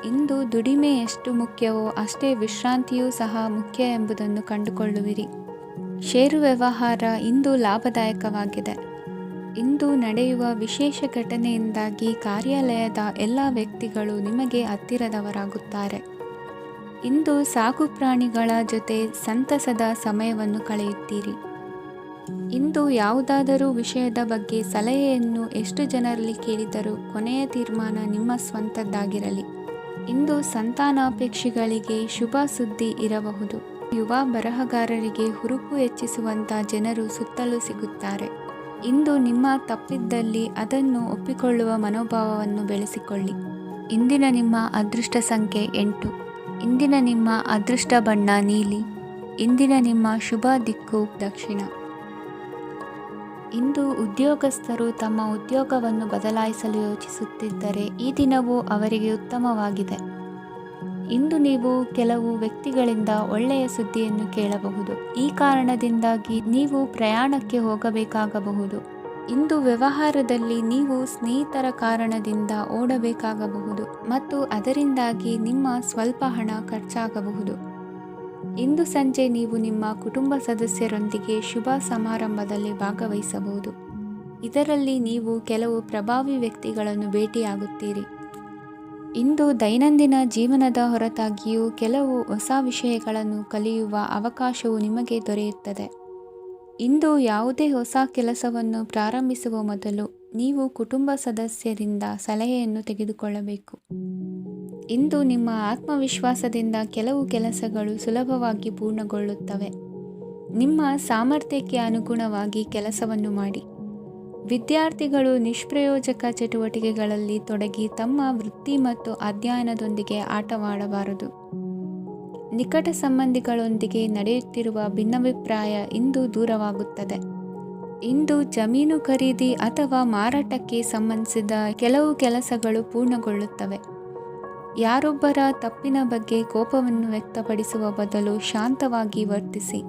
ಇಂದು ದುಡಿಮೆ ಎಷ್ಟು ಮುಖ್ಯವೋ ಅಷ್ಟೇ ವಿಶ್ರಾಂತಿಯೂ ಸಹ ಮುಖ್ಯ ಎಂಬುದನ್ನು ಕಂಡುಕೊಳ್ಳುವಿರಿ. ಷೇರು ವ್ಯವಹಾರ ಇಂದು ಲಾಭದಾಯಕವಾಗಿದೆ. ಇಂದು ನಡೆಯುವ ವಿಶೇಷ ಘಟನೆಯಿಂದಾಗಿ ಕಾರ್ಯಾಲಯದ ಎಲ್ಲ ವ್ಯಕ್ತಿಗಳು ನಿಮಗೆ ಹತ್ತಿರದವರಾಗುತ್ತಾರೆ. ಇಂದು ಸಾಕು ಪ್ರಾಣಿಗಳ ಜೊತೆ ಸಂತಸದ ಸಮಯವನ್ನು ಕಳೆಯುತ್ತೀರಿ. ಇಂದು ಯಾವುದಾದರೂ ವಿಷಯದ ಬಗ್ಗೆ ಸಲಹೆಯನ್ನು ಎಷ್ಟು ಜನರಲ್ಲಿ ಕೇಳಿದರೂ ಕೊನೆಯ ತೀರ್ಮಾನ ನಿಮ್ಮ ಸ್ವಂತದ್ದಾಗಿರಲಿ. ಇಂದು ಸಂತಾನಾಪೇಕ್ಷಿಗಳಿಗೆ ಶುಭ ಸುದ್ದಿ ಇರಬಹುದು. ಯುವ ಬರಹಗಾರರಿಗೆ ಹುರುಪು ಹೆಚ್ಚಿಸುವಂಥ ಜನರು ಸುತ್ತಲೂ ಸಿಗುತ್ತಾರೆ. ಇಂದು ನಿಮ್ಮ ತಪ್ಪಿದ್ದಲ್ಲಿ ಅದನ್ನು ಒಪ್ಪಿಕೊಳ್ಳುವ ಮನೋಭಾವವನ್ನು ಬೆಳೆಸಿಕೊಳ್ಳಿ. ಇಂದಿನ ನಿಮ್ಮ ಅದೃಷ್ಟ ಸಂಖ್ಯೆ 8. ಇಂದಿನ ನಿಮ್ಮ ಅದೃಷ್ಟ ಬಣ್ಣ ನೀಲಿ. ಇಂದಿನ ನಿಮ್ಮ ಶುಭ ದಿಕ್ಕು ದಕ್ಷಿಣ. ಇಂದು ಉದ್ಯೋಗಸ್ಥರು ತಮ್ಮ ಉದ್ಯೋಗವನ್ನು ಬದಲಾಯಿಸಲು ಯೋಚಿಸುತ್ತಿದ್ದರೆ ಈ ದಿನವೂ ಅವರಿಗೆ ಉತ್ತಮವಾಗಿದೆ. ಇಂದು ನೀವು ಕೆಲವು ವ್ಯಕ್ತಿಗಳಿಂದ ಒಳ್ಳೆಯ ಸುದ್ದಿಯನ್ನು ಕೇಳಬಹುದು. ಈ ಕಾರಣದಿಂದಾಗಿ ನೀವು ಪ್ರಯಾಣಕ್ಕೆ ಹೋಗಬೇಕಾಗಬಹುದು. ಇಂದು ವ್ಯವಹಾರದಲ್ಲಿ ನೀವು ಸ್ನೇಹಿತರ ಕಾರಣದಿಂದ ಓಡಬೇಕಾಗಬಹುದು ಮತ್ತು ಅದರಿಂದಾಗಿ ನಿಮ್ಮ ಸ್ವಲ್ಪ ಹಣ ಖರ್ಚಾಗಬಹುದು. ಇಂದು ಸಂಜೆ ನೀವು ನಿಮ್ಮ ಕುಟುಂಬ ಸದಸ್ಯರೊಂದಿಗೆ ಶುಭ ಸಮಾರಂಭದಲ್ಲಿ ಭಾಗವಹಿಸಬಹುದು. ಇದರಲ್ಲಿ ನೀವು ಕೆಲವು ಪ್ರಭಾವಿ ವ್ಯಕ್ತಿಗಳನ್ನು ಭೇಟಿಯಾಗುತ್ತೀರಿ. ಇಂದು ದೈನಂದಿನ ಜೀವನದ ಹೊರತಾಗಿಯೂ ಕೆಲವು ಹೊಸ ವಿಷಯಗಳನ್ನು ಕಲಿಯುವ ಅವಕಾಶವು ನಿಮಗೆ ದೊರೆಯುತ್ತದೆ. ಇಂದು ಯಾವುದೇ ಹೊಸ ಕೆಲಸವನ್ನು ಪ್ರಾರಂಭಿಸುವ ಮೊದಲು ನೀವು ಕುಟುಂಬ ಸದಸ್ಯರಿಂದ ಸಲಹೆಯನ್ನು ತೆಗೆದುಕೊಳ್ಳಬೇಕು. ಇಂದು ನಿಮ್ಮ ಆತ್ಮವಿಶ್ವಾಸದಿಂದ ಕೆಲವು ಕೆಲಸಗಳು ಸುಲಭವಾಗಿ ಪೂರ್ಣಗೊಳ್ಳುತ್ತವೆ. ನಿಮ್ಮ ಸಾಮರ್ಥ್ಯಕ್ಕೆ ಅನುಗುಣವಾಗಿ ಕೆಲಸವನ್ನು ಮಾಡಿ. ವಿದ್ಯಾರ್ಥಿಗಳು ನಿಷ್ಪ್ರಯೋಜಕ ಚಟುವಟಿಕೆಗಳಲ್ಲಿ ತೊಡಗಿ ತಮ್ಮ ವೃತ್ತಿ ಮತ್ತು ಅಧ್ಯಯನದೊಂದಿಗೆ ಆಟವಾಡಬಾರದು. ನಿಕಟ ಸಂಬಂಧಿಗಳೊಂದಿಗೆ ನಡೆಯುತ್ತಿರುವ ಭಿನ್ನಾಭಿಪ್ರಾಯ ಇಂದು ದೂರವಾಗುತ್ತದೆ. ಇಂದು ಜಮೀನು ಖರೀದಿ ಅಥವಾ ಮಾರಾಟಕ್ಕೆ ಸಂಬಂಧಿಸಿದ ಕೆಲವು ಕೆಲಸಗಳು ಪೂರ್ಣಗೊಳ್ಳುತ್ತವೆ. ಯಾರೊಬ್ಬರ ತಪ್ಪಿನ ಬಗ್ಗೆ ಕೋಪವನ್ನು ವ್ಯಕ್ತಪಡಿಸುವ ಬದಲು ಶಾಂತವಾಗಿ ವರ್ತಿಸಿ.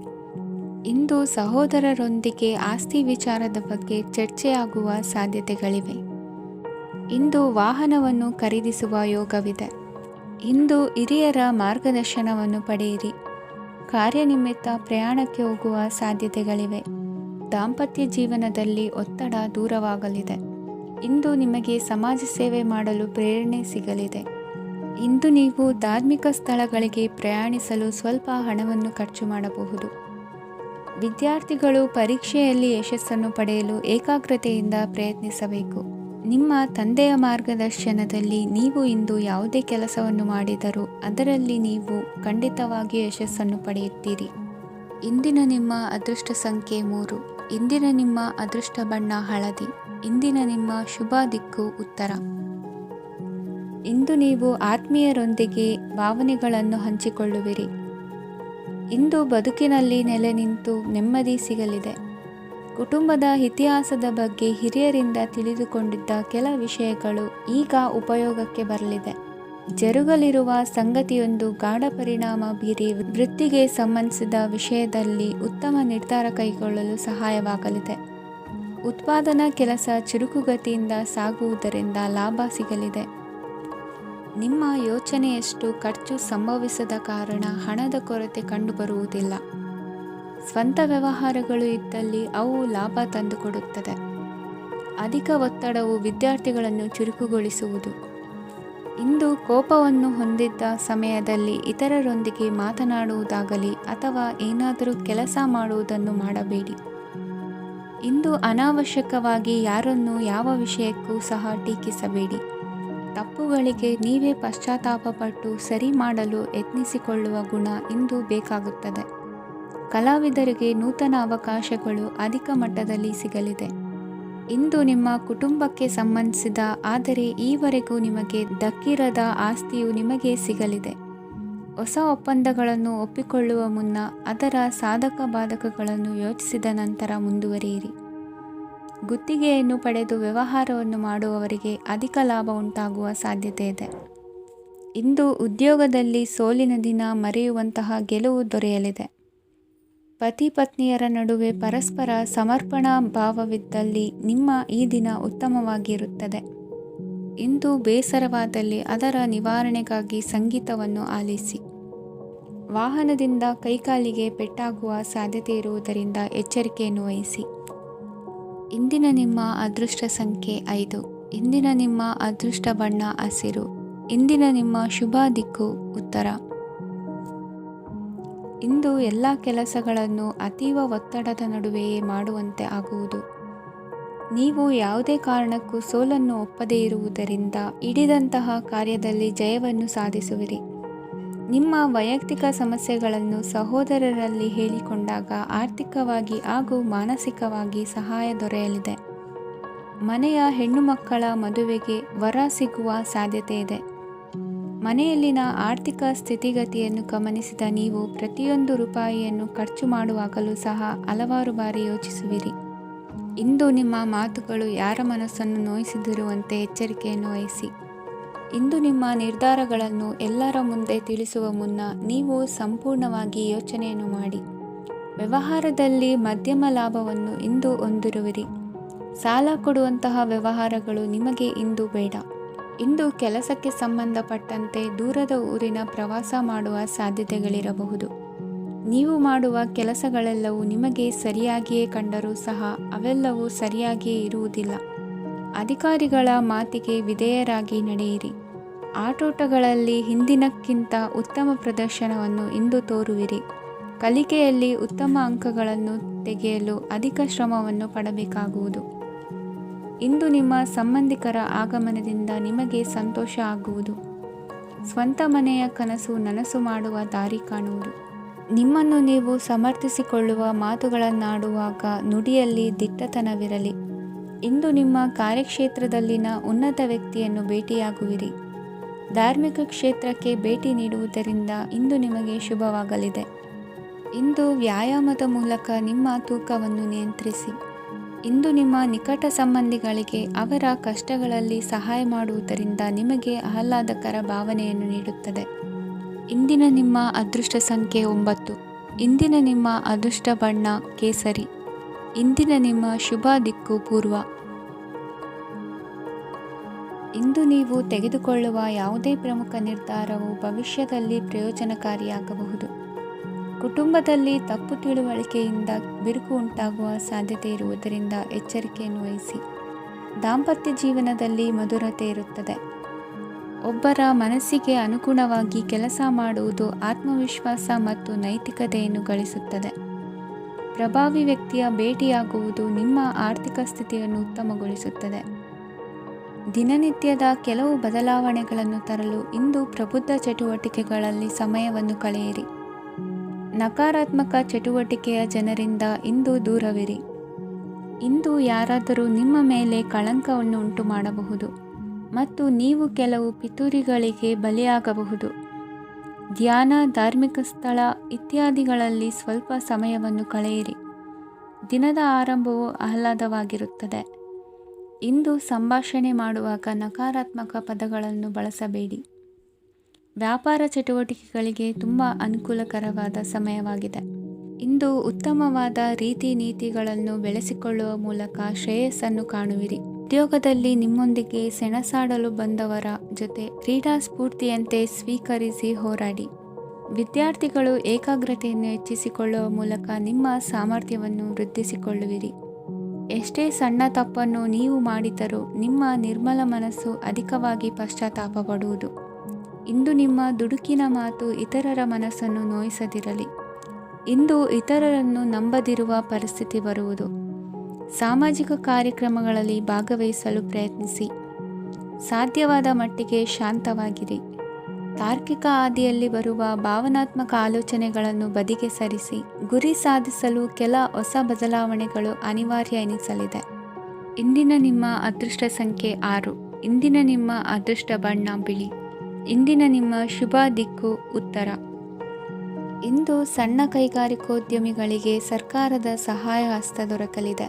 ಇಂದು ಸಹೋದರರೊಂದಿಗೆ ಆಸ್ತಿ ವಿಚಾರದ ಬಗ್ಗೆ ಚರ್ಚೆಯಾಗುವ ಸಾಧ್ಯತೆಗಳಿವೆ. ಇಂದು ವಾಹನವನ್ನು ಖರೀದಿಸುವ ಯೋಗವಿದೆ. ಇಂದು ಹಿರಿಯರ ಮಾರ್ಗದರ್ಶನವನ್ನು ಪಡೆಯಿರಿ. ಕಾರ್ಯನಿಮಿತ್ತ ಪ್ರಯಾಣಕ್ಕೆ ಹೋಗುವ ಸಾಧ್ಯತೆಗಳಿವೆ. ದಾಂಪತ್ಯ ಜೀವನದಲ್ಲಿ ಒತ್ತಡ ದೂರವಾಗಲಿದೆ. ಇಂದು ನಿಮಗೆ ಸಮಾಜ ಸೇವೆ ಮಾಡಲು ಪ್ರೇರಣೆ ಸಿಗಲಿದೆ. ಇಂದು ನೀವು ಧಾರ್ಮಿಕ ಸ್ಥಳಗಳಿಗೆ ಪ್ರಯಾಣಿಸಲು ಸ್ವಲ್ಪ ಹಣವನ್ನು ಖರ್ಚು ಮಾಡಬಹುದು. ವಿದ್ಯಾರ್ಥಿಗಳು ಪರೀಕ್ಷೆಯಲ್ಲಿ ಯಶಸ್ಸನ್ನು ಪಡೆಯಲು ಏಕಾಗ್ರತೆಯಿಂದ ಪ್ರಯತ್ನಿಸಬೇಕು. ನಿಮ್ಮ ತಂದೆಯ ಮಾರ್ಗದರ್ಶನದಲ್ಲಿ ನೀವು ಇಂದು ಯಾವುದೇ ಕೆಲಸವನ್ನು ಮಾಡಿದರೂ ಅದರಲ್ಲಿ ನೀವು ಖಂಡಿತವಾಗಿಯೂ ಯಶಸ್ಸನ್ನು ಪಡೆಯುತ್ತೀರಿ. ಇಂದಿನ ನಿಮ್ಮ ಅದೃಷ್ಟ ಸಂಖ್ಯೆ 3. ಇಂದಿನ ನಿಮ್ಮ ಅದೃಷ್ಟ ಬಣ್ಣ ಹಳದಿ. ಇಂದಿನ ನಿಮ್ಮ ಶುಭ ದಿಕ್ಕು ಉತ್ತರ. ಇಂದು ನೀವು ಆತ್ಮೀಯರೊಂದಿಗೆ ಭಾವನೆಗಳನ್ನು ಹಂಚಿಕೊಳ್ಳುವಿರಿ. ಇಂದು ಬದುಕಿನಲ್ಲಿ ನೆಲೆ ನಿಂತು ನೆಮ್ಮದಿ ಸಿಗಲಿದೆ. ಕುಟುಂಬದ ಇತಿಹಾಸದ ಬಗ್ಗೆ ಹಿರಿಯರಿಂದ ತಿಳಿದುಕೊಂಡಿದ್ದ ಕೆಲ ವಿಷಯಗಳು ಈಗ ಉಪಯೋಗಕ್ಕೆ ಬರಲಿದೆ. ಜರುಗಲಿರುವ ಸಂಗತಿಯೊಂದು ಗಾಢ ಪರಿಣಾಮ ಬೀರಿ ವೃತ್ತಿಗೆ ಸಂಬಂಧಿಸಿದ ವಿಷಯದಲ್ಲಿ ಉತ್ತಮ ನಿರ್ಧಾರ ಕೈಗೊಳ್ಳಲು ಸಹಾಯವಾಗಲಿದೆ. ಉತ್ಪಾದನಾ ಕೆಲಸ ಚುರುಕುಗತಿಯಿಂದ ಸಾಗುವುದರಿಂದ ಲಾಭ ಸಿಗಲಿದೆ. ನಿಮ್ಮ ಯೋಚನೆಯಷ್ಟು ಖರ್ಚು ಸಂಭವಿಸದ ಕಾರಣ ಹಣದ ಕೊರತೆ ಕಂಡುಬರುವುದಿಲ್ಲ. ಸ್ವಂತ ವ್ಯವಹಾರಗಳು ಇದ್ದಲ್ಲಿ ಅವು ಲಾಭ ತಂದುಕೊಡುತ್ತದೆ. ಅಧಿಕ ಒತ್ತಡವು ವಿದ್ಯಾರ್ಥಿಗಳನ್ನು ಚುರುಕುಗೊಳಿಸುವುದು. ಇಂದು ಕೋಪವನ್ನು ಹೊಂದಿದ್ದ ಸಮಯದಲ್ಲಿ ಇತರರೊಂದಿಗೆ ಮಾತನಾಡುವುದಾಗಲಿ ಅಥವಾ ಏನಾದರೂ ಕೆಲಸ ಮಾಡುವುದನ್ನು ಮಾಡಬೇಡಿ. ಇಂದು ಅನಾವಶ್ಯಕವಾಗಿ ಯಾರನ್ನೂ ಯಾವ ವಿಷಯಕ್ಕೂ ಸಹ ಟೀಕಿಸಬೇಡಿ. ತಪ್ಪುಗಳಿಗೆ ನೀವೇ ಪಶ್ಚಾತ್ತಾಪಪಟ್ಟು ಸರಿ ಮಾಡಲು ಯತ್ನಿಸಿಕೊಳ್ಳುವ ಗುಣ ಇಂದು ಬೇಕಾಗುತ್ತದೆ. ಕಲಾವಿದರಿಗೆ ನೂತನ ಅವಕಾಶಗಳು ಅಧಿಕ ಮಟ್ಟದಲ್ಲಿ ಸಿಗಲಿದೆ. ಇಂದು ನಿಮ್ಮ ಕುಟುಂಬಕ್ಕೆ ಸಂಬಂಧಿಸಿದ ಆದರೆ ಈವರೆಗೂ ನಿಮಗೆ ದಕ್ಕಿರದ ಆಸ್ತಿಯು ನಿಮಗೆ ಸಿಗಲಿದೆ. ಹೊಸ ಒಪ್ಪಂದಗಳನ್ನು ಒಪ್ಪಿಕೊಳ್ಳುವ ಮುನ್ನ ಅದರ ಸಾಧಕ ಬಾಧಕಗಳನ್ನು ಯೋಚಿಸಿದ ನಂತರ ಮುಂದುವರಿಯಿರಿ. ಗುತ್ತಿಗೆಯನ್ನು ಪಡೆದು ವ್ಯವಹಾರವನ್ನು ಮಾಡುವವರಿಗೆ ಅಧಿಕ ಲಾಭ ಉಂಟಾಗುವ ಸಾಧ್ಯತೆ ಇದೆ. ಇಂದು ಉದ್ಯೋಗದಲ್ಲಿ ಸೋಲಿನ ದಿನ ಮರೆಯುವಂತಹ ಗೆಲುವು ದೊರೆಯಲಿದೆ. ಪತಿ ಪತ್ನಿಯರ ನಡುವೆ ಪರಸ್ಪರ ಸಮರ್ಪಣಾ ಭಾವವಿದ್ದಲ್ಲಿ ನಿಮ್ಮ ಈ ದಿನ ಉತ್ತಮವಾಗಿರುತ್ತದೆ. ಇಂದು ಬೇಸರವಾದಲ್ಲಿ ಅದರ ನಿವಾರಣೆಗಾಗಿ ಸಂಗೀತವನ್ನು ಆಲಿಸಿ. ವಾಹನದಿಂದ ಕೈಕಾಲಿಗೆ ಪೆಟ್ಟಾಗುವ ಸಾಧ್ಯತೆ ಇರುವುದರಿಂದ ಎಚ್ಚರಿಕೆಯನ್ನು ವಹಿಸಿ. ಇಂದಿನ ನಿಮ್ಮ ಅದೃಷ್ಟ ಸಂಖ್ಯೆ 5. ಇಂದಿನ ನಿಮ್ಮ ಅದೃಷ್ಟ ಬಣ್ಣ ಹಸಿರು. ಇಂದಿನ ನಿಮ್ಮ ಶುಭ ದಿಕ್ಕು ಉತ್ತರ. ಇಂದು ಎಲ್ಲ ಕೆಲಸಗಳನ್ನು ಅತೀವ ಒತ್ತಡದ ನಡುವೆಯೇ ಮಾಡುವಂತೆ ಆಗುವುದು. ನೀವು ಯಾವುದೇ ಕಾರಣಕ್ಕೂ ಸೋಲನ್ನು ಒಪ್ಪದೇ ಇರುವುದರಿಂದ ಹಿಡಿದಂತಹ ಕಾರ್ಯದಲ್ಲಿ ಜಯವನ್ನು ಸಾಧಿಸುವಿರಿ. ನಿಮ್ಮ ವೈಯಕ್ತಿಕ ಸಮಸ್ಯೆಗಳನ್ನು ಸಹೋದರರಲ್ಲಿ ಹೇಳಿಕೊಂಡಾಗ ಆರ್ಥಿಕವಾಗಿ ಹಾಗೂ ಮಾನಸಿಕವಾಗಿ ಸಹಾಯ ದೊರೆಯಲಿದೆ. ಮನೆಯ ಹೆಣ್ಣು ಮಕ್ಕಳ ಮದುವೆಗೆ ವರ ಸಿಗುವ ಸಾಧ್ಯತೆ ಇದೆ. ಮನೆಯಲ್ಲಿನ ಆರ್ಥಿಕ ಸ್ಥಿತಿಗತಿಯನ್ನು ಗಮನಿಸಿದ ನೀವು ಪ್ರತಿಯೊಂದು ರೂಪಾಯಿಯನ್ನು ಖರ್ಚು ಮಾಡುವಾಗಲೂ ಸಹ ಹಲವಾರು ಬಾರಿ ಯೋಚಿಸುವಿರಿ. ಇಂದು ನಿಮ್ಮ ಮಾತುಗಳು ಯಾರ ಮನಸ್ಸನ್ನು ನೋಯಿಸದಿರುವಂತೆ ಎಚ್ಚರಿಕೆಯನ್ನು ವಹಿಸಿ. ಇಂದು ನಿಮ್ಮ ನಿರ್ಧಾರಗಳನ್ನು ಎಲ್ಲರ ಮುಂದೆ ತಿಳಿಸುವ ಮುನ್ನ ನೀವು ಸಂಪೂರ್ಣವಾಗಿ ಯೋಚನೆಯನ್ನು ಮಾಡಿ. ವ್ಯವಹಾರದಲ್ಲಿ ಮಧ್ಯಮ ಲಾಭವನ್ನು ಇಂದು ಹೊಂದಿರುವಿರಿ. ಸಾಲ ಕೊಡುವಂತಹ ವ್ಯವಹಾರಗಳು ನಿಮಗೆ ಇಂದು ಬೇಡ. ಇಂದು ಕೆಲಸಕ್ಕೆ ಸಂಬಂಧಪಟ್ಟಂತೆ ದೂರದ ಊರಿನ ಪ್ರವಾಸ ಮಾಡುವ ಸಾಧ್ಯತೆಗಳಿರಬಹುದು. ನೀವು ಮಾಡುವ ಕೆಲಸಗಳೆಲ್ಲವೂ ನಿಮಗೆ ಸರಿಯಾಗಿಯೇ ಕಂಡರೂ ಸಹ ಅವೆಲ್ಲವೂ ಸರಿಯಾಗಿಯೇ ಇರುವುದಿಲ್ಲ. ಅಧಿಕಾರಿಗಳ ಮಾತಿಗೆ ವಿಧೇಯರಾಗಿ ನಡೆಯಿರಿ. ಆಟೋಟಗಳಲ್ಲಿ ಹಿಂದಿನಕ್ಕಿಂತ ಉತ್ತಮ ಪ್ರದರ್ಶನವನ್ನು ಇಂದು ತೋರುವಿರಿ. ಕಲಿಕೆಯಲ್ಲಿ ಉತ್ತಮ ಅಂಕಗಳನ್ನು ತೆಗೆಯಲು ಅಧಿಕ ಶ್ರಮವನ್ನು ಪಡಬೇಕಾಗುವುದು. ಇಂದು ನಿಮ್ಮ ಸಂಬಂಧಿಕರ ಆಗಮನದಿಂದ ನಿಮಗೆ ಸಂತೋಷ ಆಗುವುದು. ಸ್ವಂತ ಮನೆಯ ಕನಸು ನನಸು ಮಾಡುವ ದಾರಿ ಕಾಣುವುದು. ನಿಮ್ಮನ್ನು ನೀವು ಸಮರ್ಥಿಸಿಕೊಳ್ಳುವ ಮಾತುಗಳನ್ನಾಡುವಾಗ ನುಡಿಯಲ್ಲಿ ದಿಟ್ಟತನವಿರಲಿ. ಇಂದು ನಿಮ್ಮ ಕಾರ್ಯಕ್ಷೇತ್ರದಲ್ಲಿನ ಉನ್ನತ ವ್ಯಕ್ತಿಯನ್ನು ಭೇಟಿಯಾಗುವಿರಿ. ಧಾರ್ಮಿಕ ಕ್ಷೇತ್ರಕ್ಕೆ ಭೇಟಿ ನೀಡುವುದರಿಂದ ಇಂದು ನಿಮಗೆ ಶುಭವಾಗಲಿದೆ. ಇಂದು ವ್ಯಾಯಾಮದ ಮೂಲಕ ನಿಮ್ಮ ತೂಕವನ್ನು ನಿಯಂತ್ರಿಸಿ. ಇಂದು ನಿಮ್ಮ ನಿಕಟ ಸಂಬಂಧಿಗಳಿಗೆ ಅವರ ಕಷ್ಟಗಳಲ್ಲಿ ಸಹಾಯ ಮಾಡುವುದರಿಂದ ನಿಮಗೆ ಆಹ್ಲಾದಕರ ಭಾವನೆಯನ್ನು ನೀಡುತ್ತದೆ. ಇಂದಿನ ನಿಮ್ಮ ಅದೃಷ್ಟ ಸಂಖ್ಯೆ 9. ಇಂದಿನ ನಿಮ್ಮ ಅದೃಷ್ಟ ಬಣ್ಣ ಕೇಸರಿ. ಇಂದಿನ ನಿಮ್ಮ ಶುಭ ದಿಕ್ಕು ಪೂರ್ವ. ಇಂದು ನೀವು ತೆಗೆದುಕೊಳ್ಳುವ ಯಾವುದೇ ಪ್ರಮುಖ ನಿರ್ಧಾರವು ಭವಿಷ್ಯದಲ್ಲಿ ಪ್ರಯೋಜನಕಾರಿಯಾಗಬಹುದು. ಕುಟುಂಬದಲ್ಲಿ ತಪ್ಪು ತಿಳುವಳಿಕೆಯಿಂದ ಬಿರುಕು ಉಂಟಾಗುವ ಸಾಧ್ಯತೆ ಇರುವುದರಿಂದ ಎಚ್ಚರಿಕೆಯನ್ನು ವಹಿಸಿ. ದಾಂಪತ್ಯ ಜೀವನದಲ್ಲಿ ಮಧುರತೆ ಇರುತ್ತದೆ. ಒಬ್ಬರ ಮನಸ್ಸಿಗೆ ಅನುಗುಣವಾಗಿ ಕೆಲಸ ಮಾಡುವುದು ಆತ್ಮವಿಶ್ವಾಸ ಮತ್ತು ನೈತಿಕತೆಯನ್ನು ಗಳಿಸುತ್ತದೆ. ಪ್ರಭಾವಿ ವ್ಯಕ್ತಿಯ ಭೇಟಿಯಾಗುವುದು ನಿಮ್ಮ ಆರ್ಥಿಕ ಸ್ಥಿತಿಯನ್ನು ಉತ್ತಮಗೊಳಿಸುತ್ತದೆ. ದಿನನಿತ್ಯದ ಕೆಲವು ಬದಲಾವಣೆಗಳನ್ನು ತರಲು ಇಂದು ಪ್ರಬುದ್ಧ ಚಟುವಟಿಕೆಗಳಲ್ಲಿ ಸಮಯವನ್ನು ಕಳೆಯಿರಿ. ನಕಾರಾತ್ಮಕ ಚಟುವಟಿಕೆಯ ಜನರಿಂದ ಇಂದು ದೂರವಿರಿ. ಇಂದು ಯಾರಾದರೂ ನಿಮ್ಮ ಮೇಲೆ ಕಳಂಕವನ್ನು ಉಂಟು ಮಾಡಬಹುದು ಮತ್ತು ನೀವು ಕೆಲವು ಪಿತೂರಿಗಳಿಗೆ ಬಲಿಯಾಗಬಹುದು. ಧ್ಯಾನ, ಧಾರ್ಮಿಕ ಸ್ಥಳ ಇತ್ಯಾದಿಗಳಲ್ಲಿ ಸ್ವಲ್ಪ ಸಮಯವನ್ನು ಕಳೆಯಿರಿ. ದಿನದ ಆರಂಭವು ಆಹ್ಲಾದವಾಗಿರುತ್ತದೆ. ಇಂದು ಸಂಭಾಷಣೆ ಮಾಡುವಾಗ ನಕಾರಾತ್ಮಕ ಪದಗಳನ್ನು ಬಳಸಬೇಡಿ. ವ್ಯಾಪಾರ ಚಟುವಟಿಕೆಗಳಿಗೆ ತುಂಬ ಅನುಕೂಲಕರವಾದ ಸಮಯವಾಗಿದೆ. ಇಂದು ಉತ್ತಮವಾದ ರೀತಿ ನೀತಿಗಳನ್ನು ಬೆಳೆಸಿಕೊಳ್ಳುವ ಮೂಲಕ ಶ್ರೇಯಸ್ಸನ್ನು ಕಾಣುವಿರಿ. ಉದ್ಯೋಗದಲ್ಲಿ ನಿಮ್ಮೊಂದಿಗೆ ಸೆಣಸಾಡಲು ಬಂದವರ ಜೊತೆ ಕ್ರೀಡಾ ಸ್ಫೂರ್ತಿಯಂತೆ ಸ್ವೀಕರಿಸಿ ಹೋರಾಡಿ. ವಿದ್ಯಾರ್ಥಿಗಳು ಏಕಾಗ್ರತೆಯನ್ನು ಹೆಚ್ಚಿಸಿಕೊಳ್ಳುವ ಮೂಲಕ ನಿಮ್ಮ ಸಾಮರ್ಥ್ಯವನ್ನು ವೃದ್ಧಿಸಿಕೊಳ್ಳುವಿರಿ. ಎಷ್ಟೇ ಸಣ್ಣ ತಪ್ಪನ್ನು ನೀವು ಮಾಡಿದರೂ ನಿಮ್ಮ ನಿರ್ಮಲ ಮನಸ್ಸು ಅಧಿಕವಾಗಿ ಪಶ್ಚಾತ್ತಾಪ ಪಡುವುದು. ಇಂದು ನಿಮ್ಮ ದುಡುಕಿನ ಮಾತು ಇತರರ ಮನಸ್ಸನ್ನು ನೋಯಿಸದಿರಲಿ. ಇಂದು ಇತರರನ್ನು ನಂಬದಿರುವ ಪರಿಸ್ಥಿತಿ ಬರುವುದು. ಸಾಮಾಜಿಕ ಕಾರ್ಯಕ್ರಮಗಳಲ್ಲಿ ಭಾಗವಹಿಸಲು ಪ್ರಯತ್ನಿಸಿ. ಸಾಧ್ಯವಾದ ಮಟ್ಟಿಗೆ ಶಾಂತವಾಗಿರಿ. ತಾರ್ಕಿಕ ಹಾದಿಯಲ್ಲಿ ಬರುವ ಭಾವನಾತ್ಮಕ ಆಲೋಚನೆಗಳನ್ನು ಬದಿಗೆ ಸರಿಸಿ. ಗುರಿ ಸಾಧಿಸಲು ಕೆಲ ಹೊಸ ಬದಲಾವಣೆಗಳು ಅನಿವಾರ್ಯ ಎನಿಸಲಿದೆ. ಇಂದಿನ ನಿಮ್ಮ ಅದೃಷ್ಟ ಸಂಖ್ಯೆ 6. ಇಂದಿನ ನಿಮ್ಮ ಅದೃಷ್ಟ ಬಣ್ಣ ಬಿಳಿ. ಇಂದಿನ ನಿಮ್ಮ ಶುಭ ದಿಕ್ಕು ಉತ್ತರ. ಇಂದು ಸಣ್ಣ ಕೈಗಾರಿಕೋದ್ಯಮಿಗಳಿಗೆ ಸರ್ಕಾರದ ಸಹಾಯ ಹಸ್ತ ದೊರಕಲಿದೆ.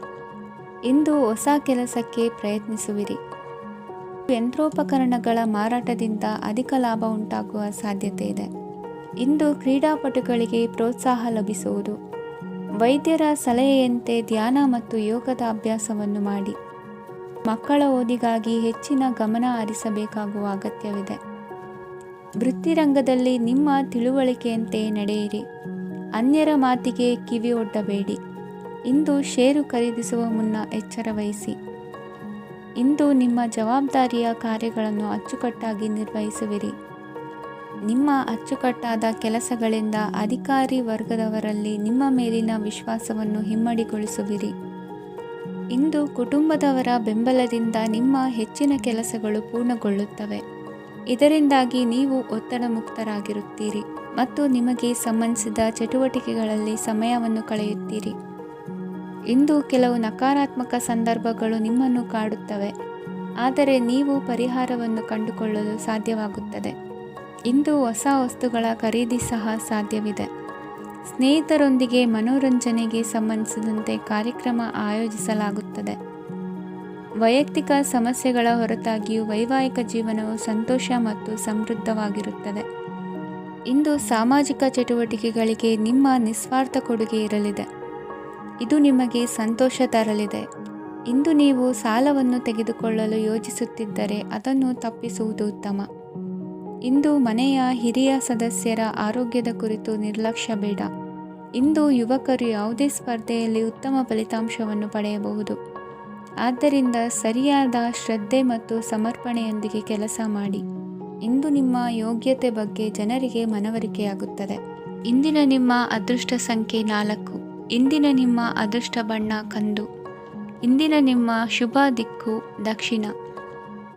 ಇಂದು ಹೊಸ ಕೆಲಸಕ್ಕೆ ಪ್ರಯತ್ನಿಸುವಿರಿ. ಯಂತ್ರೋಪಕರಣಗಳ ಮಾರಾಟದಿಂದ ಅಧಿಕ ಲಾಭ ಉಂಟಾಗುವ ಸಾಧ್ಯತೆ ಇದೆ. ಇಂದು ಕ್ರೀಡಾಪಟುಗಳಿಗೆ ಪ್ರೋತ್ಸಾಹ ಲಭಿಸುವುದು. ವೈದ್ಯರ ಸಲಹೆಯಂತೆ ಧ್ಯಾನ ಮತ್ತು ಯೋಗದ ಅಭ್ಯಾಸವನ್ನು ಮಾಡಿ. ಮಕ್ಕಳ ಓದಿಗಾಗಿ ಹೆಚ್ಚಿನ ಗಮನ ಹರಿಸಬೇಕಾಗುವ ಅಗತ್ಯವಿದೆ. ವೃತ್ತಿರಂಗದಲ್ಲಿ ನಿಮ್ಮ ತಿಳುವಳಿಕೆಯಂತೆ ನಡೆಯಿರಿ. ಅನ್ಯರ ಮಾತಿಗೆ ಕಿವಿ ಒಡ್ಡಬೇಡಿ. ಇಂದು ಷೇರು ಖರೀದಿಸುವ ಮುನ್ನ ಎಚ್ಚರ ವಹಿಸಿ. ಇಂದು ನಿಮ್ಮ ಜವಾಬ್ದಾರಿಯ ಕಾರ್ಯಗಳನ್ನು ಅಚ್ಚುಕಟ್ಟಾಗಿ ನಿರ್ವಹಿಸುವಿರಿ. ನಿಮ್ಮ ಅಚ್ಚುಕಟ್ಟಾದ ಕೆಲಸಗಳಿಂದ ಅಧಿಕಾರಿ ವರ್ಗದವರಲ್ಲಿ ನಿಮ್ಮ ಮೇಲಿನ ವಿಶ್ವಾಸವನ್ನು ಇಮ್ಮಡಿಗೊಳಿಸುವಿರಿ. ಇಂದು ಕುಟುಂಬದವರ ಬೆಂಬಲದಿಂದ ನಿಮ್ಮ ಹೆಚ್ಚಿನ ಕೆಲಸಗಳು ಪೂರ್ಣಗೊಳ್ಳುತ್ತವೆ. ಇದರಿಂದಾಗಿ ನೀವು ಒತ್ತಡ ಮುಕ್ತರಾಗಿರುತ್ತೀರಿ ಮತ್ತು ನಿಮಗೆ ಸಂಬಂಧಿಸಿದ ಚಟುವಟಿಕೆಗಳಲ್ಲಿ ಸಮಯವನ್ನು ಕಳೆಯುತ್ತೀರಿ. ಇಂದು ಕೆಲವು ನಕಾರಾತ್ಮಕ ಸಂದರ್ಭಗಳು ನಿಮ್ಮನ್ನು ಕಾಡುತ್ತವೆ, ಆದರೆ ನೀವು ಪರಿಹಾರವನ್ನು ಕಂಡುಕೊಳ್ಳಲು ಸಾಧ್ಯವಾಗುತ್ತದೆ. ಇಂದು ಹೊಸ ವಸ್ತುಗಳ ಖರೀದಿ ಸಹ ಸಾಧ್ಯವಿದೆ. ಸ್ನೇಹಿತರೊಂದಿಗೆ ಮನೋರಂಜನೆಗೆ ಸಂಬಂಧಿಸಿದಂತೆ ಕಾರ್ಯಕ್ರಮ ಆಯೋಜಿಸಲಾಗುತ್ತದೆ. ವೈಯಕ್ತಿಕ ಸಮಸ್ಯೆಗಳ ಹೊರತಾಗಿಯೂ ವೈವಾಹಿಕ ಜೀವನವು ಸಂತೋಷ ಮತ್ತು ಸಮೃದ್ಧವಾಗಿರುತ್ತದೆ. ಇಂದು ಸಾಮಾಜಿಕ ಚಟುವಟಿಕೆಗಳಿಗೆ ನಿಮ್ಮ ನಿಸ್ವಾರ್ಥ ಕೊಡುಗೆ ಇರಲಿದೆ. ಇದು ನಿಮಗೆ ಸಂತೋಷ ತರಲಿದೆ. ಇಂದು ನೀವು ಸಾಲವನ್ನು ತೆಗೆದುಕೊಳ್ಳಲು ಯೋಜಿಸುತ್ತಿದ್ದರೆ ಅದನ್ನು ತಪ್ಪಿಸುವುದು ಉತ್ತಮ. ಇಂದು ಮನೆಯ ಹಿರಿಯ ಸದಸ್ಯರ ಆರೋಗ್ಯದ ಕುರಿತು ನಿರ್ಲಕ್ಷ್ಯ ಬೇಡ. ಇಂದು ಯುವಕರು ಯಾವುದೇ ಸ್ಪರ್ಧೆಯಲ್ಲಿ ಉತ್ತಮ ಫಲಿತಾಂಶವನ್ನು ಪಡೆಯಬಹುದು. ಆದ್ದರಿಂದ ಸರಿಯಾದ ಶ್ರದ್ಧೆ ಮತ್ತು ಸಮರ್ಪಣೆಯೊಂದಿಗೆ ಕೆಲಸ ಮಾಡಿ. ಇಂದು ನಿಮ್ಮ ಯೋಗ್ಯತೆ ಬಗ್ಗೆ ಜನರಿಗೆ ಮನವರಿಕೆಯಾಗುತ್ತದೆ. ಇಂದಿನ ನಿಮ್ಮ ಅದೃಷ್ಟ ಸಂಖ್ಯೆ 4. ಇಂದಿನ ನಿಮ್ಮ ಅದೃಷ್ಟ ಬಣ್ಣ ಕಂದು. ಇಂದಿನ ನಿಮ್ಮ ಶುಭ ದಿಕ್ಕು ದಕ್ಷಿಣ.